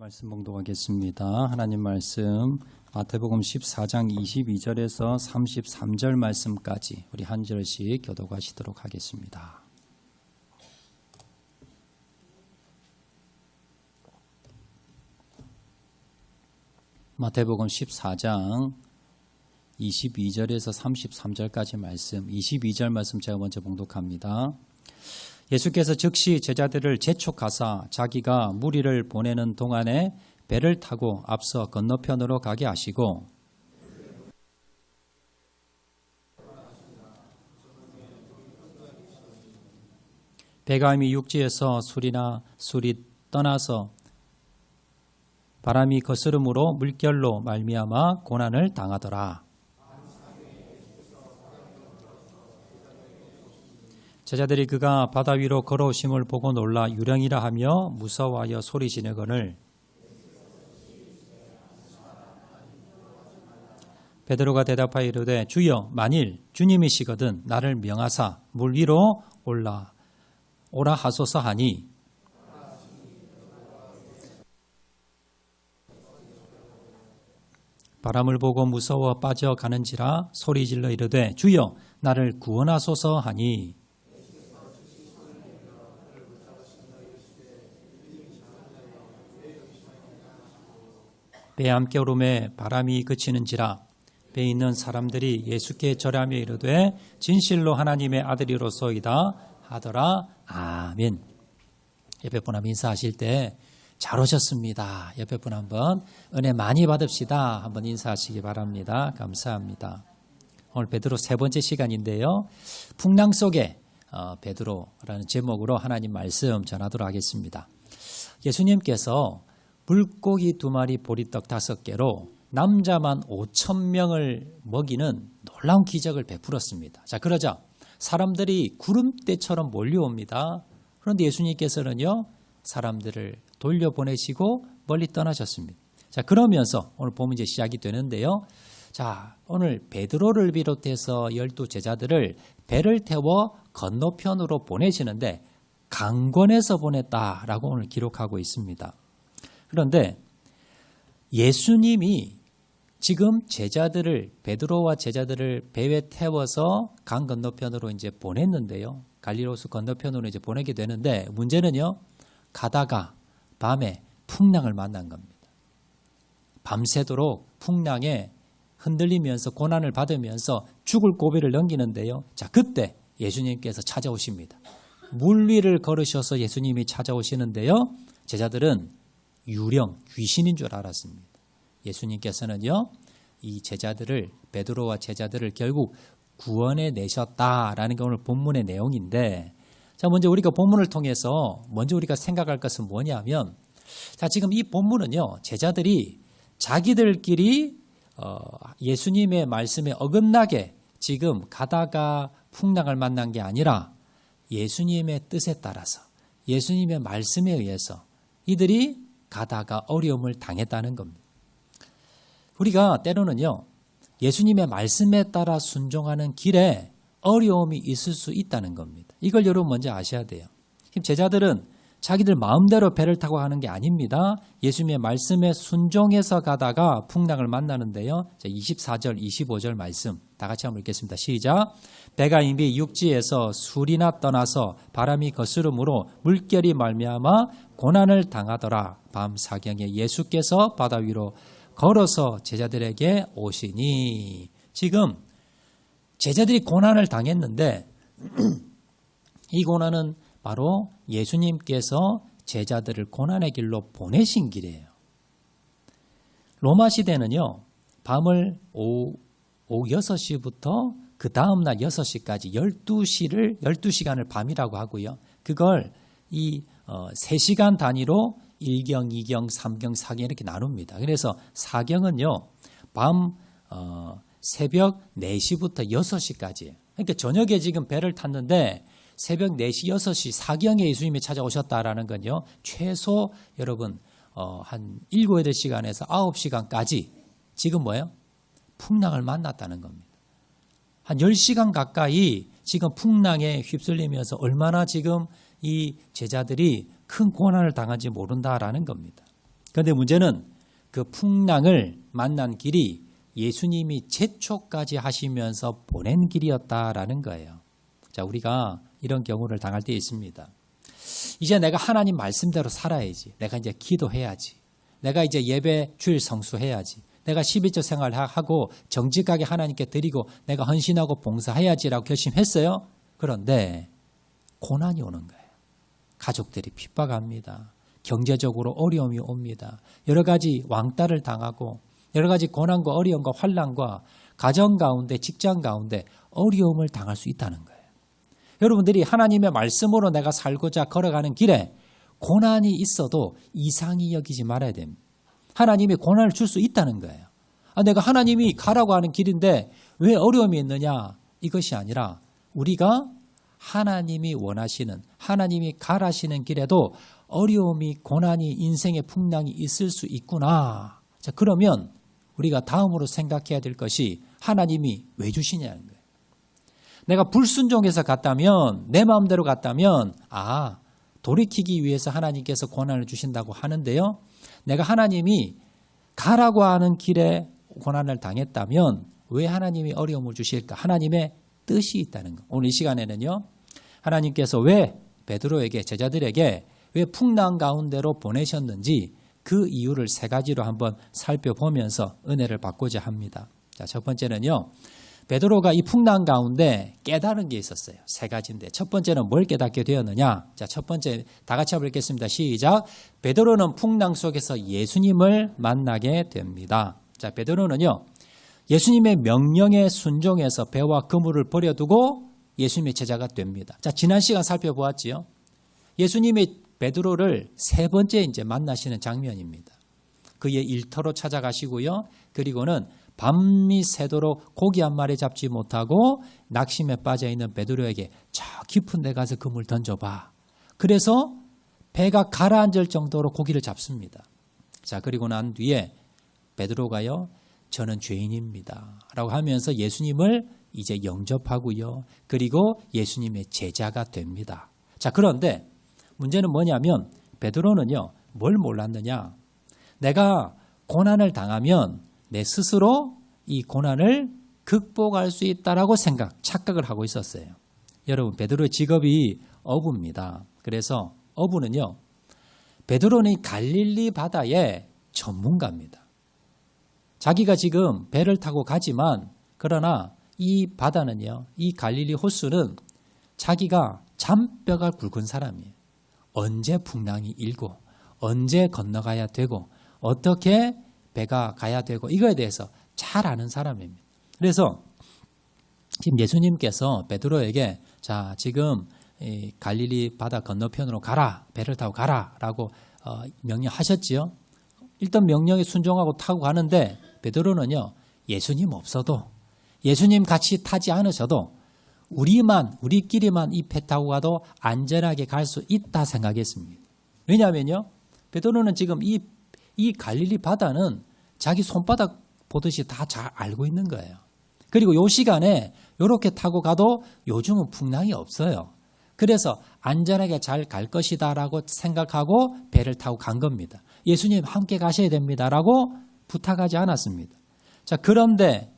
말씀 봉독하겠습니다. 하나님 말씀 마태복음 14장 22절에서 33절 말씀까지 우리 한 절씩 교독하시도록 하겠습니다. 마태복음 14장 22절에서 33절까지 말씀, 22절 말씀 제가 먼저 봉독합니다. 예수께서 즉시 제자들을 재촉하사 자기가 무리를 보내는 동안에 배를 타고 앞서 건너편으로 가게 하시고 배가 이미 육지에서 술이 떠나서 바람이 거스름으로 물결로 말미암아 고난을 당하더라. 제자들이 그가 바다 위로 걸어오심을 보고 놀라 유령이라 하며 무서워하여 소리지르거늘 베드로가 대답하여 이르되 주여 만일 주님이시거든 나를 명하사 물 위로 오라 하소서 하니 바람을 보고 무서워 빠져가는지라 소리질러 이르되 주여 나를 구원하소서 하니 배에 함께 오름에 바람이 그치는지라 배에 있는 사람들이 예수께 절하며 이르되 진실로 하나님의 아들이로소이다 하더라. 아멘. 옆에 분 한번 인사하실 때 잘 오셨습니다. 옆에 분 한번 은혜 많이 받읍시다. 한번 인사하시기 바랍니다. 감사합니다. 오늘 베드로 세 번째 시간인데요. 풍랑 속에 베드로라는 제목으로 하나님 말씀 전하도록 하겠습니다. 예수님께서 물고기 2마리 보리떡 5개로 남자만 5,000명을 먹이는 놀라운 기적을 베풀었습니다. 자, 그러자 사람들이 구름대처럼 몰려옵니다. 그런데 예수님께서는요, 사람들을 돌려보내시고 멀리 떠나셨습니다. 자, 그러면서 오늘 보면 이제 시작이 되는데요. 자, 오늘 베드로를 비롯해서 12 제자들을 배를 태워 건너편으로 보내시는데 강권에서 보냈다라고 오늘 기록하고 있습니다. 그런데 예수님이 지금 베드로와 제자들을 배에 태워서 강 건너편으로 이제 보냈는데요. 갈릴리호수 건너편으로 이제 보내게 되는데 문제는요. 가다가 밤에 풍랑을 만난 겁니다. 밤새도록 풍랑에 흔들리면서 고난을 받으면서 죽을 고비를 넘기는데요. 자, 그때 예수님께서 찾아오십니다. 물 위를 걸으셔서 예수님이 찾아오시는데요. 제자들은 유령, 귀신인 줄 알았습니다. 예수님께서는요, 이 제자들을, 베드로와 제자들을 결국 구원해 내셨다라는 게 오늘 본문의 내용인데, 자, 먼저 우리가 본문을 통해서 먼저 우리가 생각할 것은 뭐냐면, 자, 지금 이 본문은요, 제자들이 자기들끼리 예수님의 말씀에 어긋나게 지금 가다가 풍랑을 만난 게 아니라 예수님의 뜻에 따라서, 예수님의 말씀에 의해서 이들이 가다가 어려움을 당했다는 겁니다. 우리가 때로는요, 예수님의 말씀에 따라 순종하는 길에 어려움이 있을 수 있다는 겁니다. 이걸 여러분 먼저 아셔야 돼요. 제자들은 자기들 마음대로 배를 타고 가는 게 아닙니다. 예수님의 말씀에 순종해서 가다가 풍랑을 만나는데요. 24절, 25절 말씀 다 같이 한번 읽겠습니다. 시작. 배가 이미 육지에서 술이나 떠나서 바람이 거스름으로 물결이 말미암아 고난을 당하더라. 밤 사경에 예수께서 바다 위로 걸어서 제자들에게 오시니. 지금 제자들이 고난을 당했는데 이 고난은 바로 예수님께서 제자들을 고난의 길로 보내신 길이에요. 로마 시대는요, 밤을 오후 6시부터 그 다음날 6시까지 12시간을 밤이라고 하고요. 그걸 이 3시간 단위로 1경, 2경, 3경, 4경 이렇게 나눕니다. 그래서 4경은요, 밤 새벽 4시부터 6시까지예요. 그러니까 저녁에 지금 배를 탔는데 새벽 4시, 6시, 4경에 예수님이 찾아오셨다라는 건요, 최소 여러분 한 7, 8시간에서 9시간까지 지금 뭐예요? 풍랑을 만났다는 겁니다. 한 10시간 가까이 지금 풍랑에 휩쓸리면서 얼마나 지금 이 제자들이 큰 고난을 당한지 모른다라는 겁니다. 그런데 문제는 그 풍랑을 만난 길이 예수님이 재촉까지 하시면서 보낸 길이었다라는 거예요. 자, 우리가 이런 경우를 당할 때 있습니다. 이제 내가 하나님 말씀대로 살아야지. 내가 이제 기도해야지. 내가 이제 예배 주일 성수해야지. 내가 12조 생활하고 정직하게 하나님께 드리고 내가 헌신하고 봉사해야지라고 결심했어요. 그런데 고난이 오는 거예요. 가족들이 핍박합니다. 경제적으로 어려움이 옵니다. 여러 가지 왕따를 당하고 여러 가지 고난과 어려움과 환난과 가정 가운데 직장 가운데 어려움을 당할 수 있다는 거예요. 여러분들이 하나님의 말씀으로 내가 살고자 걸어가는 길에 고난이 있어도 이상히 여기지 말아야 됩니다. 하나님이 고난을 줄 수 있다는 거예요. 내가 하나님이 가라고 하는 길인데 왜 어려움이 있느냐? 이것이 아니라 우리가 하나님이 원하시는 하나님이 가라시는 길에도 어려움이 고난이 인생의 풍랑이 있을 수 있구나. 자, 그러면 우리가 다음으로 생각해야 될 것이 하나님이 왜 주시냐는 거예요. 내가 불순종해서 갔다면 내 마음대로 갔다면 돌이키기 위해서 하나님께서 고난을 주신다고 하는데요. 내가 하나님이 가라고 하는 길에 고난을 당했다면 왜 하나님이 어려움을 주실까? 하나님의 뜻이 있다는 거. 오늘 이 시간에는요. 하나님께서 왜 베드로에게 제자들에게 왜 풍랑 가운데로 보내셨는지 그 이유를 세 가지로 한번 살펴보면서 은혜를 받고자 합니다. 자, 첫 번째는요. 베드로가 이 풍랑 가운데 깨달은 게 있었어요. 세 가지인데 첫 번째는 뭘 깨닫게 되었느냐? 자, 첫 번째 다 같이 한번 읽겠습니다. 시작. 베드로는 풍랑 속에서 예수님을 만나게 됩니다. 자, 베드로는요. 예수님의 명령에 순종해서 배와 그물을 버려두고 예수님의 제자가 됩니다. 자, 지난 시간 살펴보았지요. 예수님이 베드로를 세 번째 이제 만나시는 장면입니다. 그의 일터로 찾아가시고요. 그리고는 밤이 새도록 고기 한 마리 잡지 못하고 낙심에 빠져있는 베드로에게 저 깊은 데 가서 그물 던져봐. 그래서 배가 가라앉을 정도로 고기를 잡습니다. 자, 그리고 난 뒤에 베드로가요. 저는 죄인입니다. 라고 하면서 예수님을 이제 영접하고요. 그리고 예수님의 제자가 됩니다. 자, 그런데 문제는 뭐냐면 베드로는요. 뭘 몰랐느냐. 내가 고난을 당하면 내 스스로 이 고난을 극복할 수 있다라고 착각을 하고 있었어요. 여러분, 베드로의 직업이 어부입니다. 그래서 어부는요. 베드로는 갈릴리 바다의 전문가입니다. 자기가 지금 배를 타고 가지만 그러나 이 바다는요. 이 갈릴리 호수는 자기가 잔뼈가 굵은 사람이에요. 언제 풍랑이 일고 언제 건너가야 되고 어떻게 배가 가야 되고 이거에 대해서 잘 아는 사람입니다. 그래서 지금 예수님께서 베드로에게 자 지금 이 갈릴리 바다 건너편으로 가라. 배를 타고 가라라고 명령하셨지요. 일단 명령에 순종하고 타고 가는데 베드로는요. 예수님 없어도 예수님 같이 타지 않으셔도 우리끼리만 이 배 타고 가도 안전하게 갈 수 있다 생각했습니다. 왜냐하면요. 베드로는 지금 이 갈릴리 바다는 자기 손바닥 보듯이 다 잘 알고 있는 거예요. 그리고 이 시간에 이렇게 타고 가도 요즘은 풍랑이 없어요. 그래서 안전하게 잘 갈 것이다라고 생각하고 배를 타고 간 겁니다. 예수님 함께 가셔야 됩니다라고 부탁하지 않았습니다. 자, 그런데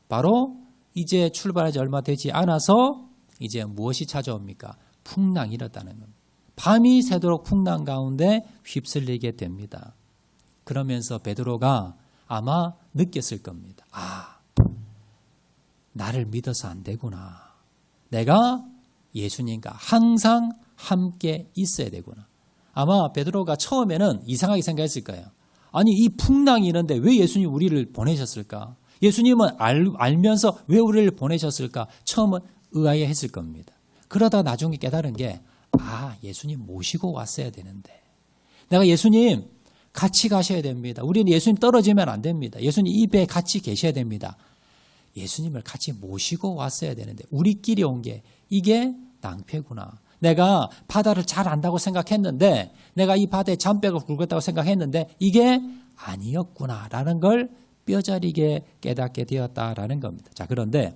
바로 이제 출발하지 얼마 되지 않아서 이제 무엇이 찾아옵니까? 풍랑이 일었다는 겁니다. 밤이 새도록 풍랑 가운데 휩쓸리게 됩니다. 그러면서 베드로가 아마 느꼈을 겁니다. 나를 믿어서 안 되구나. 내가 예수님과 항상 함께 있어야 되구나. 아마 베드로가 처음에는 이상하게 생각했을 거예요. 아니 이 풍랑이 있는데 왜 예수님 우리를 보내셨을까? 예수님은 알면서 왜 우리를 보내셨을까? 처음은 의아해했을 겁니다. 그러다 나중에 깨달은 게 예수님 모시고 왔어야 되는데 내가 예수님 같이 가셔야 됩니다. 우리는 예수님 떨어지면 안 됩니다. 예수님 이 배에 같이 계셔야 됩니다. 예수님을 같이 모시고 왔어야 되는데 우리끼리 온 게 이게 낭패구나. 내가 바다를 잘 안다고 생각했는데 내가 이 바다에 잔뼈가 굵었다고 생각했는데 이게 아니었구나라는 걸 뼈저리게 깨닫게 되었다라는 겁니다. 자, 그런데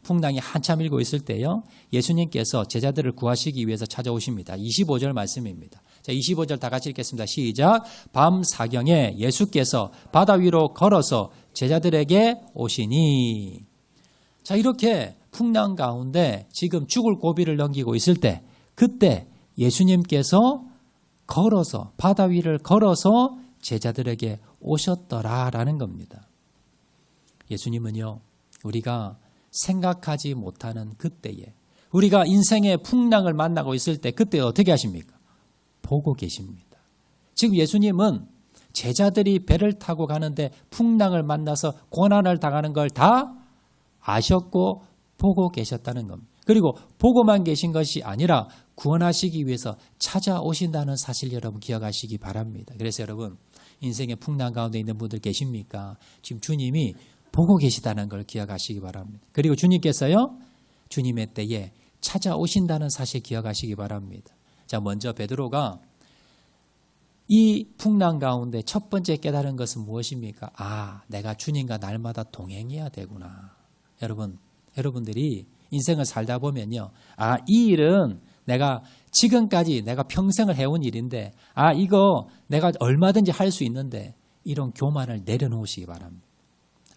풍랑이 한참 일고 있을 때요. 예수님께서 제자들을 구하시기 위해서 찾아오십니다. 25절 말씀입니다. 자, 25절 다 같이 읽겠습니다. 시작. 밤 사경에 예수께서 바다 위로 걸어서 제자들에게 오시니. 자, 이렇게 풍랑 가운데 지금 죽을 고비를 넘기고 있을 때 그때 예수님께서 걸어서 바다 위를 걸어서 제자들에게 오셨더라라는 겁니다. 예수님은요, 우리가 생각하지 못하는 그때에 우리가 인생의 풍랑을 만나고 있을 때 그때 어떻게 하십니까? 보고 계십니다. 지금 예수님은 제자들이 배를 타고 가는데 풍랑을 만나서 고난을 당하는 걸 다 아셨고 보고 계셨다는 겁니다. 그리고 보고만 계신 것이 아니라 구원하시기 위해서 찾아오신다는 사실 여러분 기억하시기 바랍니다. 그래서 여러분 인생의 풍랑 가운데 있는 분들 계십니까? 지금 주님이 보고 계시다는 걸 기억하시기 바랍니다. 그리고 주님께서요, 주님의 때에 찾아오신다는 사실 기억하시기 바랍니다. 자, 먼저 베드로가 이 풍랑 가운데 첫 번째 깨달은 것은 무엇입니까? 아, 내가 주님과 날마다 동행해야 되구나. 여러분들이 인생을 살다 보면요, 아, 이 일은 내가 지금까지 내가 평생을 해온 일인데, 아, 이거 내가 얼마든지 할 수 있는데, 이런 교만을 내려놓으시기 바랍니다.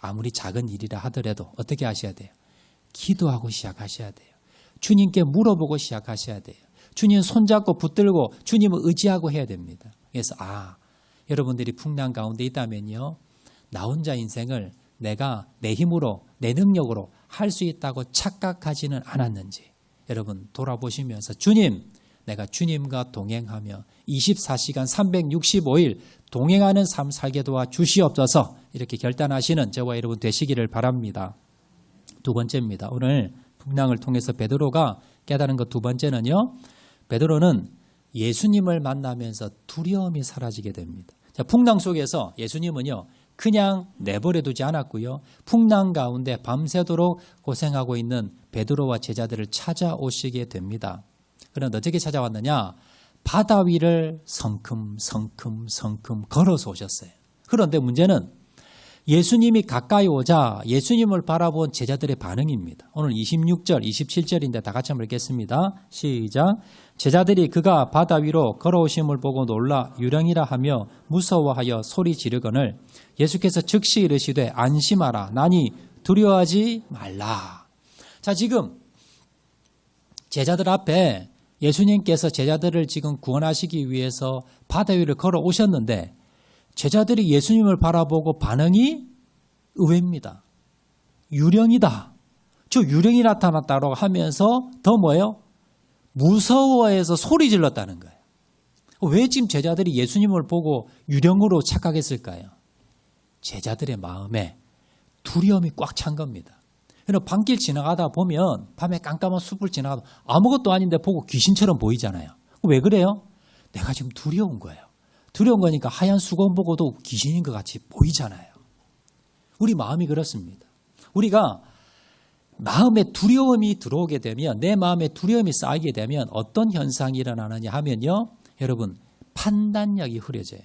아무리 작은 일이라 하더라도 어떻게 하셔야 돼요? 기도하고 시작하셔야 돼요. 주님께 물어보고 시작하셔야 돼요. 주님 손잡고 붙들고 주님을 의지하고 해야 됩니다. 그래서 여러분들이 풍랑 가운데 있다면요, 나 혼자 인생을 내가 내 힘으로 내 능력으로 할 수 있다고 착각하지는 않았는지 여러분 돌아보시면서 주님, 내가 주님과 동행하며 24시간 365일 동행하는 삶 살게 도와 주시옵소서, 이렇게 결단하시는 저와 여러분 되시기를 바랍니다. 두 번째입니다. 오늘 풍랑을 통해서 베드로가 깨달은 것 두 번째는요, 베드로는 예수님을 만나면서 두려움이 사라지게 됩니다. 자, 풍랑 속에서 예수님은요, 그냥 내버려 두지 않았고요, 풍랑 가운데 밤새도록 고생하고 있는 베드로와 제자들을 찾아오시게 됩니다. 그런데 어떻게 찾아왔느냐? 바다 위를 성큼 걸어서 오셨어요. 그런데 문제는 예수님이 가까이 오자 예수님을 바라본 제자들의 반응입니다. 오늘 26절, 27절인데 다 같이 한번 읽겠습니다. 시작. 제자들이 그가 바다 위로 걸어오심을 보고 놀라 유령이라 하며 무서워하여 소리 지르거늘 예수께서 즉시 이르시되 안심하라, 나니 두려워하지 말라. 자, 지금 제자들 앞에 예수님께서 제자들을 지금 구원하시기 위해서 바다 위를 걸어오셨는데 제자들이 예수님을 바라보고 반응이 의외입니다. 유령이다. 저 유령이 나타났다고 하면서 더 뭐예요? 무서워해서 소리 질렀다는 거예요. 왜 지금 제자들이 예수님을 보고 유령으로 착각했을까요? 제자들의 마음에 두려움이 꽉 찬 겁니다. 그래서 밤길 지나가다 보면 밤에 깜깜한 숲을 지나가도 아무것도 아닌데 보고 귀신처럼 보이잖아요. 왜 그래요? 내가 지금 두려운 거예요. 두려운 거니까 하얀 수건 보고도 귀신인 것 같이 보이잖아요. 우리 마음이 그렇습니다. 우리가 마음에 두려움이 들어오게 되면, 내 마음에 두려움이 쌓이게 되면 어떤 현상이 일어나느냐 하면요, 여러분, 판단력이 흐려져요.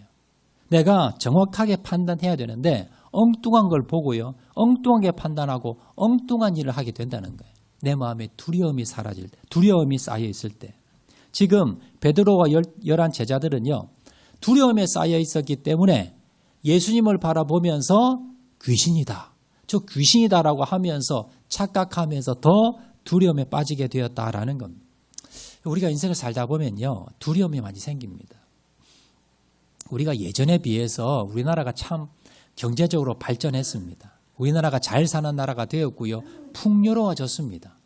내가 정확하게 판단해야 되는데 엉뚱한 걸 보고요, 엉뚱하게 판단하고 엉뚱한 일을 하게 된다는 거예요. 내 마음에 두려움이 사라질 때, 두려움이 쌓여 있을 때. 지금 베드로와 열한 제자들은요, 두려움에 쌓여 있었기 때문에 예수님을 바라보면서 귀신이다, 저 귀신이다라고 하면서 착각하면서 더 두려움에 빠지게 되었다라는 겁니다. 우리가 인생을 살다 보면요, 두려움이 많이 생깁니다. 우리가 예전에 비해서 우리나라가 참 경제적으로 발전했습니다. 우리나라가 잘 사는 나라가 되었고요, 풍요로워졌습니다.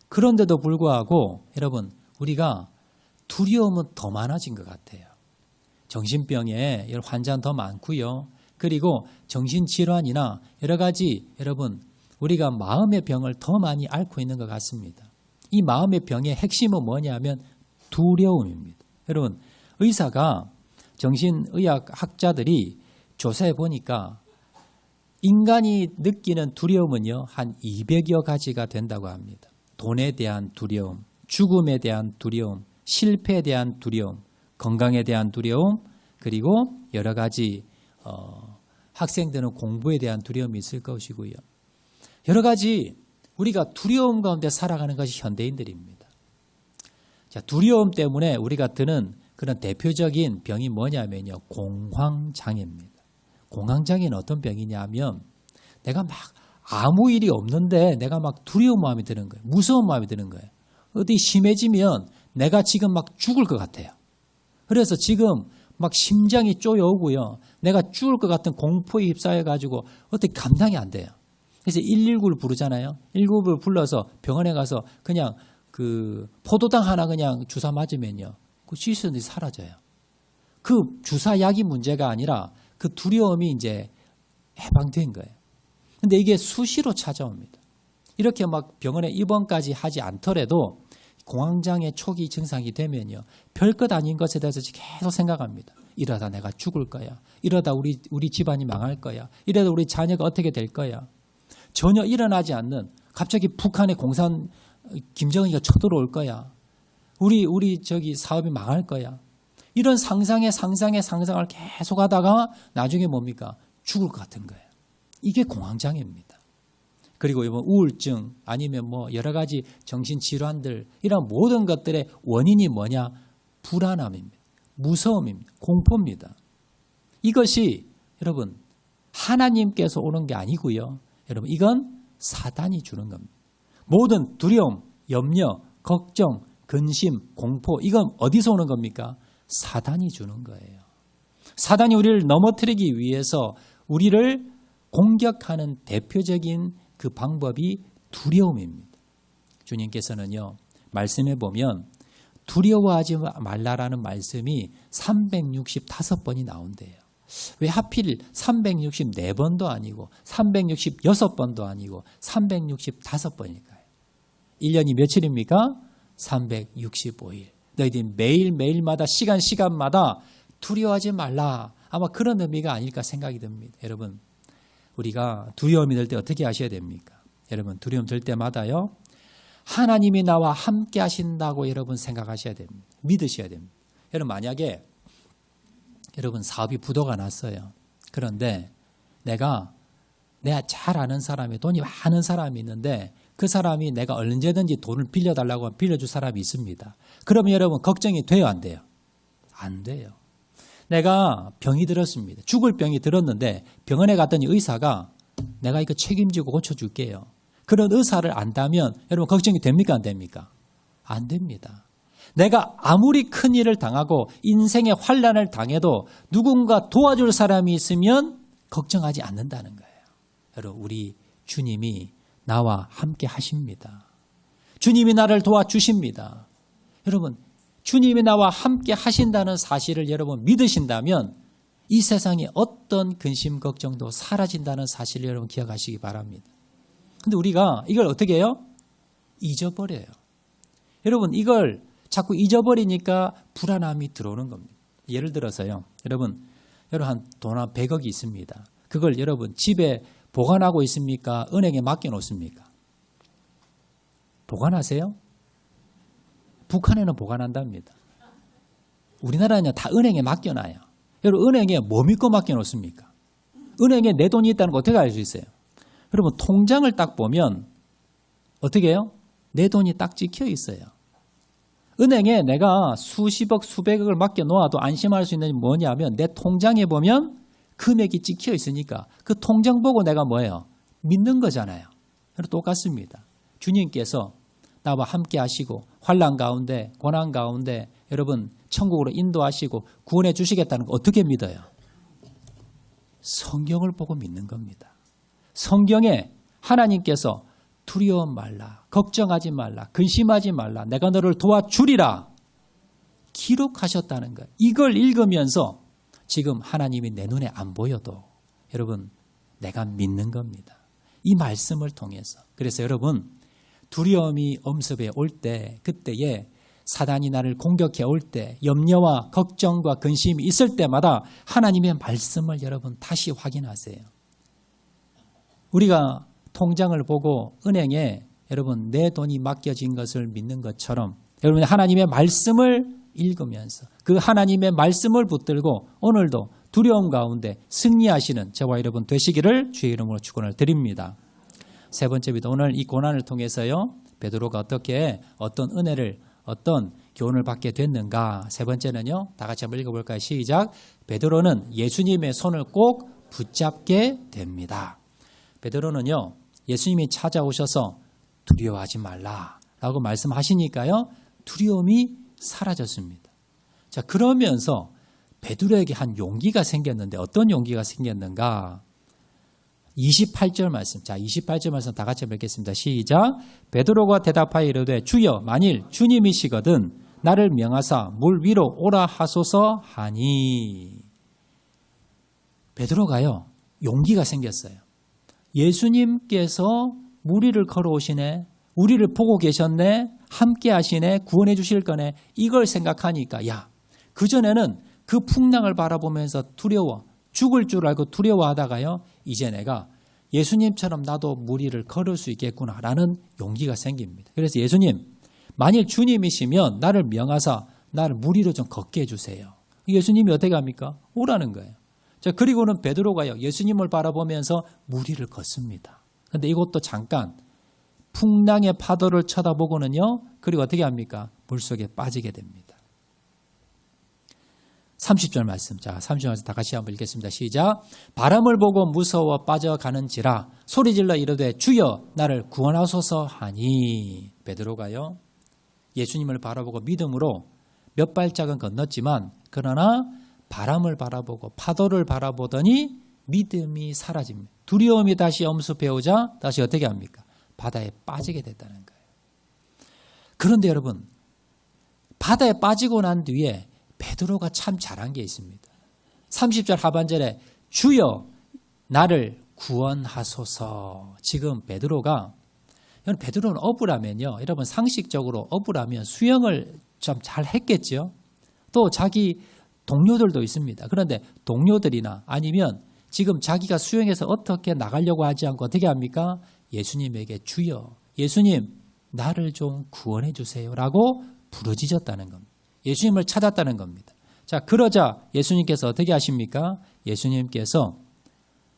그런데도 불구하고 여러분, 우리가 두려움은 더 많아진 것 같아요. 정신병에 환자는 더 많고요. 그리고 정신질환이나 여러 가지 여러분, 우리가 마음의 병을 더 많이 앓고 있는 것 같습니다. 이 마음의 병의 핵심은 뭐냐면 두려움입니다. 여러분, 의사가, 정신의학 학자들이 조사해 보니까 인간이 느끼는 두려움은요, 한 200여 가지가 된다고 합니다. 돈에 대한 두려움, 죽음에 대한 두려움, 실패에 대한 두려움, 건강에 대한 두려움, 그리고 여러 가지 학생들은 공부에 대한 두려움이 있을 것이고요. 여러 가지 우리가 두려움 가운데 살아가는 것이 현대인들입니다. 자, 두려움 때문에 우리가 드는 그런 대표적인 병이 뭐냐면요. 공황장애입니다. 공황장애는 어떤 병이냐면 내가 막 아무 일이 없는데 내가 막 두려운 마음이 드는 거예요. 무서운 마음이 드는 거예요. 어디 심해지면 내가 지금 막 죽을 것 같아요. 그래서 지금 막 심장이 쪼여오고요. 내가 죽을 것 같은 공포에 휩싸여가지고 어떻게 감당이 안 돼요. 그래서 119를 부르잖아요. 119를 불러서 병원에 가서 그냥 그 포도당 하나 그냥 주사 맞으면요. 그 시선이 사라져요. 그 주사약이 문제가 아니라 그 두려움이 이제 해방된 거예요. 근데 이게 수시로 찾아옵니다. 이렇게 막 병원에 입원까지 하지 않더라도 공황장애 초기 증상이 되면요. 별것 아닌 것에 대해서 계속 생각합니다. 이러다 내가 죽을 거야. 이러다 우리 집안이 망할 거야. 이러다 우리 자녀가 어떻게 될 거야. 전혀 일어나지 않는 갑자기 북한의 공산 김정은이가 쳐들어올 거야. 우리 저기 사업이 망할 거야. 이런 상상을 계속 하다가 나중에 뭡니까? 죽을 것 같은 거예요. 이게 공황장애입니다. 그리고 이번 우울증 아니면 뭐 여러 가지 정신질환들 이런 모든 것들의 원인이 뭐냐? 불안함입니다. 무서움입니다. 공포입니다. 이것이 여러분 하나님께서 오는 게 아니고요. 여러분 이건 사단이 주는 겁니다. 모든 두려움, 염려, 걱정, 근심, 공포 이건 어디서 오는 겁니까? 사단이 주는 거예요. 사단이 우리를 넘어뜨리기 위해서 우리를 공격하는 대표적인 그 방법이 두려움입니다. 주님께서는요. 말씀에 보면 두려워하지 말라라는 말씀이 365번이 나온대요. 왜 하필 364번도 아니고 366번도 아니고 365번일까요? 1년이 며칠입니까? 365일. 너희들이 매일매일마다 시간마다 두려워하지 말라. 아마 그런 의미가 아닐까 생각이 듭니다. 여러분 우리가 두려움이 들 때 어떻게 하셔야 됩니까? 여러분 두려움 들 때마다요. 하나님이 나와 함께 하신다고 여러분 생각하셔야 됩니다. 믿으셔야 됩니다. 여러분 만약에 여러분 사업이 부도가 났어요. 그런데 내가 잘 아는 사람이 돈이 많은 사람이 있는데 그 사람이 내가 언제든지 돈을 빌려달라고 하면 빌려줄 사람이 있습니다. 그러면 여러분 걱정이 돼요? 안 돼요? 안 돼요. 내가 병이 들었습니다. 죽을 병이 들었는데 병원에 갔더니 의사가 내가 이거 책임지고 고쳐줄게요. 그런 의사를 안다면 여러분 걱정이 됩니까? 안 됩니까? 안 됩니다. 내가 아무리 큰 일을 당하고 인생의 환난을 당해도 누군가 도와줄 사람이 있으면 걱정하지 않는다는 거예요. 여러분 우리 주님이 나와 함께 하십니다. 주님이 나를 도와주십니다. 여러분 주님이 나와 함께 하신다는 사실을 여러분 믿으신다면 이 세상에 어떤 근심 걱정도 사라진다는 사실을 여러분 기억하시기 바랍니다. 그런데 우리가 이걸 어떻게 해요? 잊어버려요. 여러분 이걸 자꾸 잊어버리니까 불안함이 들어오는 겁니다. 예를 들어서요. 여러분 한 돈 한 100억이 있습니다. 그걸 여러분 집에 보관하고 있습니까? 은행에 맡겨놓습니까? 보관하세요? 북한에는 보관한답니다. 우리나라는 다 은행에 맡겨놔요. 여러분 은행에 뭐 믿고 맡겨놓습니까? 은행에 내 돈이 있다는 거 어떻게 알 수 있어요? 여러분 통장을 딱 보면 어떻게 해요? 내 돈이 딱 찍혀 있어요. 은행에 내가 수십억, 수백억을 맡겨놓아도 안심할 수 있는 게 뭐냐면 내 통장에 보면 금액이 찍혀 있으니까 그 통장 보고 내가 뭐예요? 믿는 거잖아요. 똑같습니다. 주님께서 나와 함께 하시고 환난 가운데 고난 가운데 여러분 천국으로 인도하시고 구원해 주시겠다는 거 어떻게 믿어요? 성경을 보고 믿는 겁니다. 성경에 하나님께서 두려워 말라, 걱정하지 말라, 근심하지 말라, 내가 너를 도와주리라 기록하셨다는 거예요. 이걸 읽으면서 지금 하나님이 내 눈에 안 보여도 여러분 내가 믿는 겁니다. 이 말씀을 통해서. 그래서 여러분 두려움이 엄습해 올 때 그때에 사단이 나를 공격해 올 때 염려와 걱정과 근심이 있을 때마다 하나님의 말씀을 여러분 다시 확인하세요. 우리가 통장을 보고 은행에 여러분 내 돈이 맡겨진 것을 믿는 것처럼 여러분 하나님의 말씀을 읽으면서 그 하나님의 말씀을 붙들고 오늘도 두려움 가운데 승리하시는 저와 여러분 되시기를 주의 이름으로 축원을 드립니다. 세 번째입니다. 오늘 이 고난을 통해서요 베드로가 어떻게 어떤 은혜를 어떤 교훈을 받게 됐는가? 세 번째는요. 다 같이 한번 읽어볼까요? 시작. 베드로는 예수님의 손을 꼭 붙잡게 됩니다. 베드로는요. 예수님이 찾아오셔서 두려워하지 말라라고 말씀하시니까요. 두려움이 사라졌습니다. 자, 그러면서 베드로에게 한 용기가 생겼는데 어떤 용기가 생겼는가? 28절 말씀. 자, 28절 말씀 다 같이 읽겠습니다. 시작. 베드로가 대답하여 이르되 주여 만일 주님이시거든 나를 명하사 물 위로 오라 하소서 하니. 베드로가요. 용기가 생겼어요. 예수님께서 물 위를 걸어오시네. 우리를 보고 계셨네. 함께 하시네. 구원해 주실 거네. 이걸 생각하니까 야, 그전에는 그 풍랑을 바라보면서 두려워 죽을 줄 알고 두려워하다가요. 이제 내가 예수님처럼 나도 물 위를 걸을 수 있겠구나라는 용기가 생깁니다. 그래서 예수님 만일 주님이시면 나를 명하사 나를 물 위로 좀 걷게 해주세요. 예수님이 어떻게 합니까? 오라는 거예요. 자, 그리고는 베드로가요. 예수님을 바라보면서 물 위를 걷습니다. 그런데 이것도 잠깐 풍랑의 파도를 쳐다보고는요. 그리고 어떻게 합니까? 물속에 빠지게 됩니다. 30절 말씀. 자, 30절 말씀 다 같이 한번 읽겠습니다. 시작. 바람을 보고 무서워 빠져가는지라 소리질러 이르되 주여 나를 구원하소서 하니. 베드로가요. 예수님을 바라보고 믿음으로 몇 발짝은 건넜지만 그러나 바람을 바라보고 파도를 바라보더니 믿음이 사라집니다. 두려움이 다시 엄습해오자 다시 어떻게 합니까? 바다에 빠지게 됐다는 거예요. 그런데 여러분 바다에 빠지고 난 뒤에 베드로가 참 잘한 게 있습니다. 30절 하반절에 주여 나를 구원하소서. 지금 베드로가 베드로는 어부라면요. 여러분 상식적으로 어부라면 수영을 좀 잘 했겠죠. 또 자기 동료들도 있습니다. 그런데 동료들이나 아니면 지금 자기가 수영해서 어떻게 나가려고 하지 않고 어떻게 합니까? 예수님에게 주여 예수님 나를 좀 구원해 주세요라고 부르짖었다는 겁니다. 예수님을 찾았다는 겁니다. 자, 그러자 예수님께서 어떻게 하십니까? 예수님께서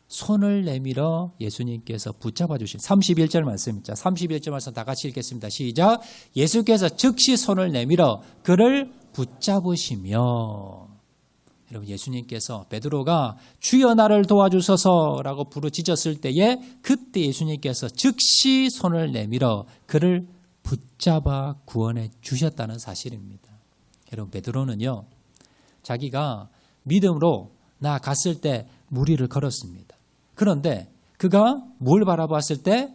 손을 내밀어 예수님께서 붙잡아 주신 31절 말씀입니다. 31절 말씀 다 같이 읽겠습니다. 시작. 예수께서 즉시 손을 내밀어 그를 붙잡으시며. 여러분 예수님께서 베드로가 주여 나를 도와주소서라고 부르짖었을 때에 그때 예수님께서 즉시 손을 내밀어 그를 붙잡아 구원해 주셨다는 사실입니다. 여러분 베드로는요. 자기가 믿음으로 나아갔을 때 물 위를 걸었습니다. 그런데 그가 뭘 바라보았을 때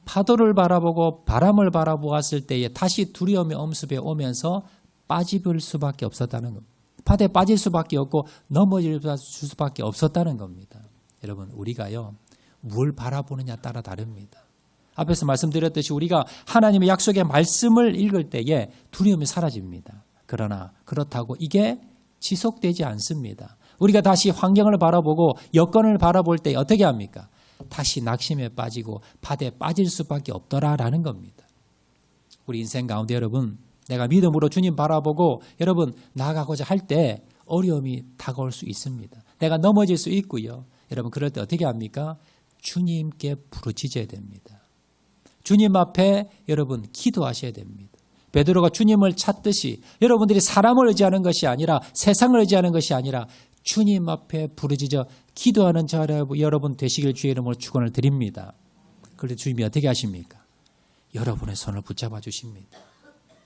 파도를 바라보고 바람을 바라보았을 때에 다시 두려움이 엄습해 오면서 빠질 수밖에 없었다는 겁니다. 바다에 빠질 수밖에 없고 넘어질 수밖에 없었다는 겁니다. 여러분 우리가요. 뭘 바라보느냐 따라 다릅니다. 앞에서 말씀드렸듯이 우리가 하나님의 약속의 말씀을 읽을 때에 두려움이 사라집니다. 그러나 그렇다고 이게 지속되지 않습니다. 우리가 다시 환경을 바라보고 여건을 바라볼 때 어떻게 합니까? 다시 낙심에 빠지고 바다에 빠질 수밖에 없더라라는 겁니다. 우리 인생 가운데 여러분 내가 믿음으로 주님 바라보고 여러분 나아가고자 할 때 어려움이 다가올 수 있습니다. 내가 넘어질 수 있고요. 여러분 그럴 때 어떻게 합니까? 주님께 부르짖어야 됩니다. 주님 앞에 여러분 기도하셔야 됩니다. 베드로가 주님을 찾듯이 여러분들이 사람을 의지하는 것이 아니라 세상을 의지하는 것이 아니라 주님 앞에 부르짖어 기도하는 저 여러분 되시길 주의 이름으로 축원을 드립니다. 그런데 주님이 어떻게 하십니까? 여러분의 손을 붙잡아 주십니다.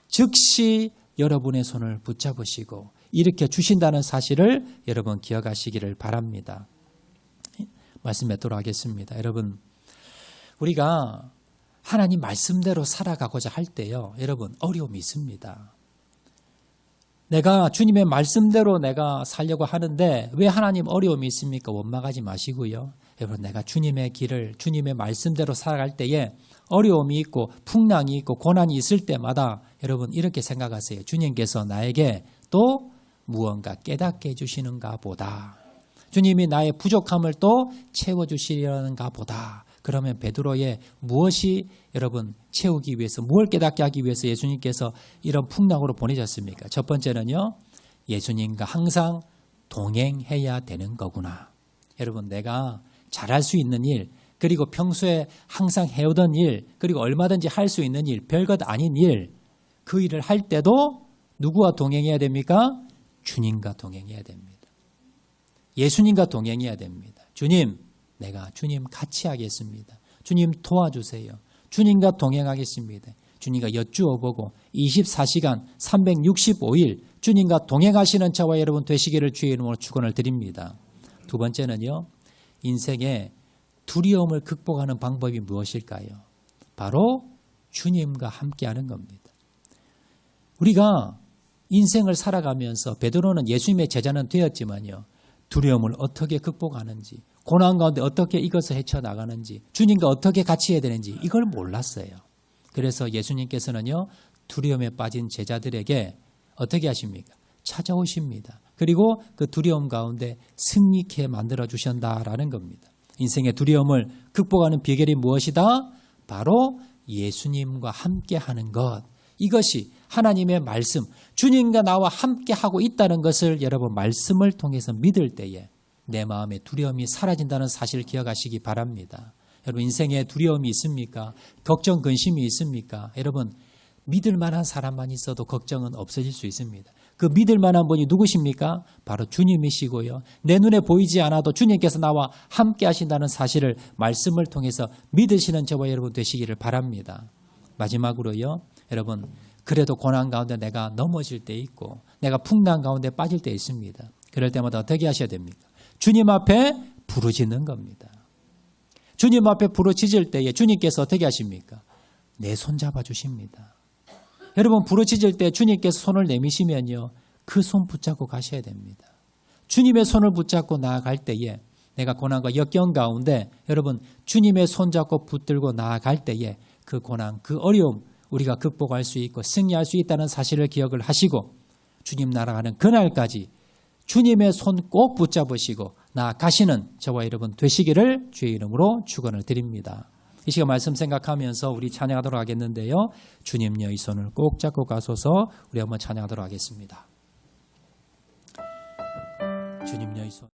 즉시 여러분의 손을 붙잡으시고 일으켜 주신다는 사실을 여러분 기억하시기를 바랍니다. 말씀 맺도록 하겠습니다. 여러분 우리가 하나님 말씀대로 살아가고자 할 때요. 여러분 어려움이 있습니다. 내가 주님의 말씀대로 내가 살려고 하는데 왜 하나님 어려움이 있습니까? 원망하지 마시고요. 여러분 내가 주님의 길을 주님의 말씀대로 살아갈 때에 어려움이 있고 풍랑이 있고 고난이 있을 때마다 여러분 이렇게 생각하세요. 주님께서 나에게 또 무언가 깨닫게 해주시는가 보다. 주님이 나의 부족함을 또 채워주시려는가 보다. 그러면 베드로의 무엇이 여러분 채우기 위해서 무엇을 깨닫게 하기 위해서 예수님께서 이런 풍랑으로 보내셨습니까? 첫 번째는요. 예수님과 항상 동행해야 되는 거구나. 여러분 내가 잘할 수 있는 일 그리고 평소에 항상 해오던 일 그리고 얼마든지 할 수 있는 일 별것 아닌 일 그 일을 할 때도 누구와 동행해야 됩니까? 주님과 동행해야 됩니다. 예수님과 동행해야 됩니다. 주님, 내가 주님 같이 하겠습니다. 주님 도와주세요. 주님과 동행하겠습니다. 주님과 여쭈어보고 24시간 365일 주님과 동행하시는 저와 여러분 되시기를 주의 이름으로 축원을 드립니다. 두 번째는요. 인생의 두려움을 극복하는 방법이 무엇일까요? 바로 주님과 함께하는 겁니다. 우리가 인생을 살아가면서 베드로는 예수님의 제자는 되었지만요. 두려움을 어떻게 극복하는지, 고난 가운데 어떻게 이것을 헤쳐나가는지, 주님과 어떻게 같이 해야 되는지 이걸 몰랐어요. 그래서 예수님께서는요. 두려움에 빠진 제자들에게 어떻게 하십니까? 찾아오십니다. 그리고 그 두려움 가운데 승리케 만들어 주신다라는 겁니다. 인생의 두려움을 극복하는 비결이 무엇이다? 바로 예수님과 함께하는 것. 이것이 하나님의 말씀, 주님과 나와 함께하고 있다는 것을 여러분 말씀을 통해서 믿을 때에 내 마음의 두려움이 사라진다는 사실을 기억하시기 바랍니다. 여러분 인생에 두려움이 있습니까? 걱정, 근심이 있습니까? 여러분 믿을 만한 사람만 있어도 걱정은 없어질 수 있습니다. 그 믿을 만한 분이 누구십니까? 바로 주님이시고요. 내 눈에 보이지 않아도 주님께서 나와 함께 하신다는 사실을 말씀을 통해서 믿으시는 저와 여러분 되시기를 바랍니다. 마지막으로요. 여러분 그래도 고난 가운데 내가 넘어질 때 있고 내가 풍랑 가운데 빠질 때 있습니다. 그럴 때마다 어떻게 하셔야 됩니까? 주님 앞에 부르짖는 겁니다. 주님 앞에 부르짖을 때에 주님께서 어떻게 하십니까? 내 손 잡아주십니다. 여러분 부르짖을 때 주님께서 손을 내미시면요. 그 손 붙잡고 가셔야 됩니다. 주님의 손을 붙잡고 나아갈 때에 내가 고난과 역경 가운데 여러분 주님의 손 잡고 붙들고 나아갈 때에 그 고난, 그 어려움 우리가 극복할 수 있고 승리할 수 있다는 사실을 기억을 하시고 주님 나아가는 그날까지 주님의 손 꼭 붙잡으시고 나아가시는 저와 여러분 되시기를 주의 이름으로 축원을 드립니다. 이 시간 말씀 생각하면서 우리 찬양하도록 하겠는데요. 주님여 이 손을 꼭 잡고 가소서 우리 한번 찬양하도록 하겠습니다. 주님여 이 손